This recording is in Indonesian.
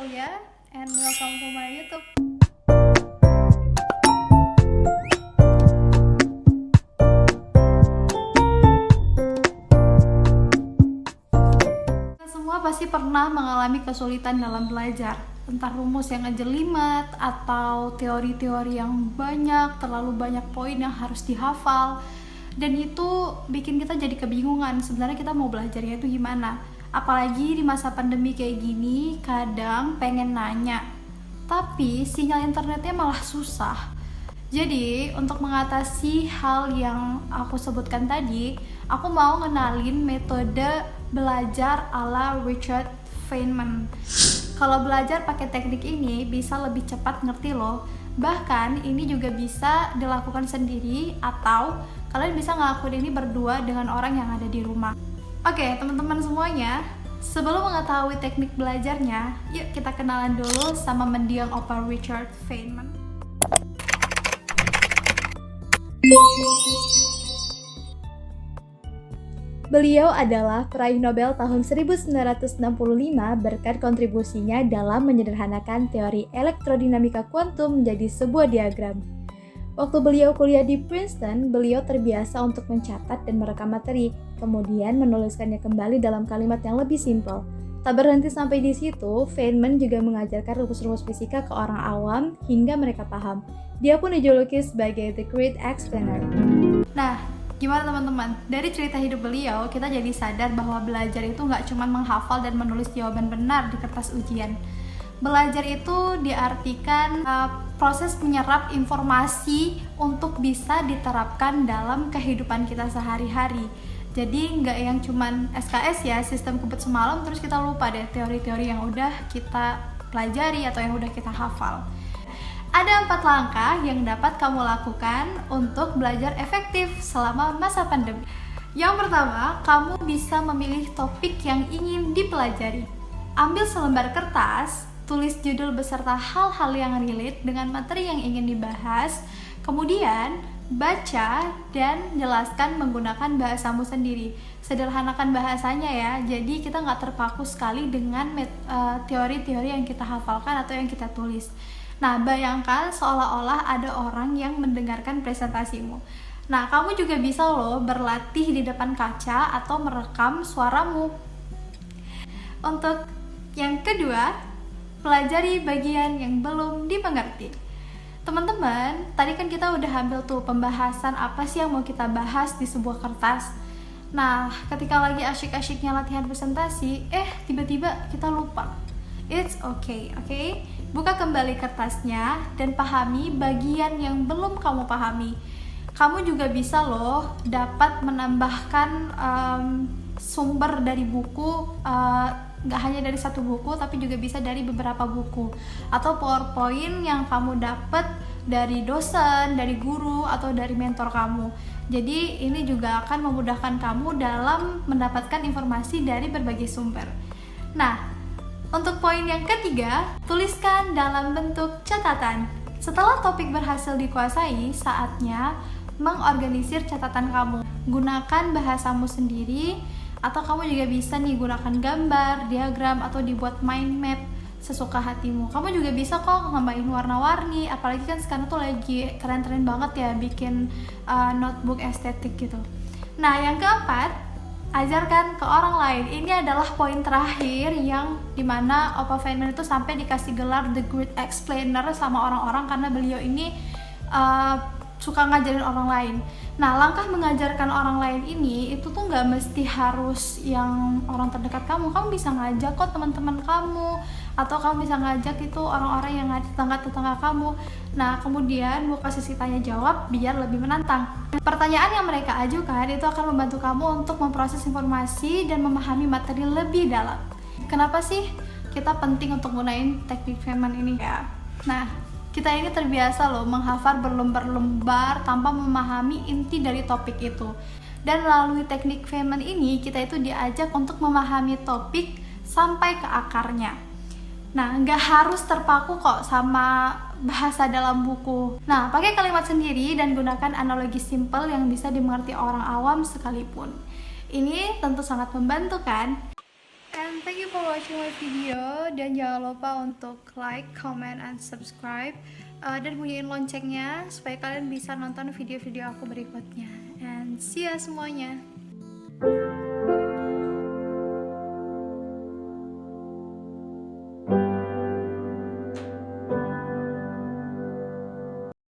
Aulia and welcome to my YouTube. Kita semua pasti pernah mengalami kesulitan dalam belajar, entah rumus yang ngejelimet atau teori-teori yang banyak, terlalu banyak poin yang harus dihafal. Dan itu bikin kita jadi kebingungan sebenarnya kita mau belajarnya itu gimana. Apalagi di masa pandemi kayak gini, kadang pengen nanya, tapi sinyal internetnya malah susah. Jadi, untuk mengatasi hal yang aku sebutkan tadi, aku mau ngenalin metode belajar ala Richard Feynman. Kalau belajar pakai teknik ini bisa lebih cepat ngerti loh. Bahkan ini juga bisa dilakukan sendiri atau kalian bisa ngelakuin ini berdua dengan orang yang ada di rumah. Oke, teman-teman semuanya, sebelum mengetahui teknik belajarnya, yuk kita kenalan dulu sama mendiang Opa Richard Feynman. Beliau adalah peraih Nobel tahun 1965 berkat kontribusinya dalam menyederhanakan teori elektrodinamika kuantum menjadi sebuah diagram. Waktu beliau kuliah di Princeton, beliau terbiasa untuk mencatat dan merekam materi, kemudian menuliskannya kembali dalam kalimat yang lebih simpel. Tak berhenti sampai di situ, Feynman juga mengajarkan rumus-rumus fisika ke orang awam hingga mereka paham. Dia pun dijuluki sebagai The Great Explainer. Nah, gimana teman-teman? Dari cerita hidup beliau, kita jadi sadar bahwa belajar itu nggak cuma menghafal dan menulis jawaban benar di kertas ujian. Belajar itu diartikan proses menyerap informasi untuk bisa diterapkan dalam kehidupan kita sehari-hari. Jadi nggak yang cuman SKS ya, sistem kebut semalam, terus kita lupa deh teori-teori yang udah kita pelajari atau yang udah kita hafal. Ada 4 langkah yang dapat kamu lakukan untuk belajar efektif selama masa pandemi. Yang pertama, kamu bisa memilih topik yang ingin dipelajari. Ambil selembar kertas, tulis judul beserta hal-hal yang relate dengan materi yang ingin dibahas, kemudian baca dan jelaskan menggunakan bahasamu sendiri. Sederhanakan bahasanya ya, jadi kita nggak terpaku sekali dengan teori-teori yang kita hafalkan atau yang kita tulis. Nah, bayangkan seolah-olah ada orang yang mendengarkan presentasimu. Nah, kamu juga bisa loh berlatih di depan kaca atau merekam suaramu. Untuk yang kedua, pelajari bagian yang belum dimengerti. Teman-teman, tadi kan kita udah ambil tuh pembahasan apa sih yang mau kita bahas di sebuah kertas. Nah, ketika lagi asyik-asyiknya latihan presentasi, tiba-tiba kita lupa. It's okay, okay? Buka kembali kertasnya dan pahami bagian yang belum kamu pahami. Kamu juga bisa loh dapat menambahkan sumber dari buku, gak hanya dari satu buku tapi juga bisa dari beberapa buku atau PowerPoint yang kamu dapat dari dosen, dari guru atau dari mentor kamu. Jadi ini juga akan memudahkan kamu dalam mendapatkan informasi dari berbagai sumber. Nah, untuk poin yang ketiga, tuliskan dalam bentuk catatan. Setelah topik berhasil dikuasai, saatnya mengorganisir catatan kamu. Gunakan bahasamu sendiri, atau kamu juga bisa nih gunakan gambar, diagram, atau dibuat mind map sesuka hatimu. Kamu juga bisa kok nambahin warna-warni, apalagi kan sekarang tuh lagi keren-keren banget ya bikin notebook estetik gitu. Nah, yang keempat, ajarkan ke orang lain. Ini adalah poin terakhir yang dimana Opa Feynman itu sampai dikasih gelar The Great Explainer sama orang-orang karena beliau ini suka ngajarin orang lain. Nah, langkah mengajarkan orang lain ini itu tuh nggak mesti harus yang orang terdekat kamu. Kamu bisa ngajak kok teman-teman kamu, atau kamu bisa ngajak itu orang-orang yang ada di tetangga-tetangga kamu. Nah, kemudian buka sesi tanya jawab biar lebih menantang. Pertanyaan yang mereka ajukan itu akan membantu kamu untuk memproses informasi dan memahami materi lebih dalam. Kenapa sih kita penting untuk gunain teknik Feynman ini ya? Nah, kita ini terbiasa loh menghafal berlembar-lembar tanpa memahami inti dari topik itu. Dan melalui teknik Feynman ini, kita itu diajak untuk memahami topik sampai ke akarnya. Nah, nggak harus terpaku kok sama bahasa dalam buku. Nah, pakai kalimat sendiri dan gunakan analogi simpel yang bisa dimengerti orang awam sekalipun. Ini tentu sangat membantu kan? And thank you for watching my video, dan jangan lupa untuk like, comment, and subscribe, dan bunyiin loncengnya supaya kalian bisa nonton video-video aku berikutnya. And see ya semuanya.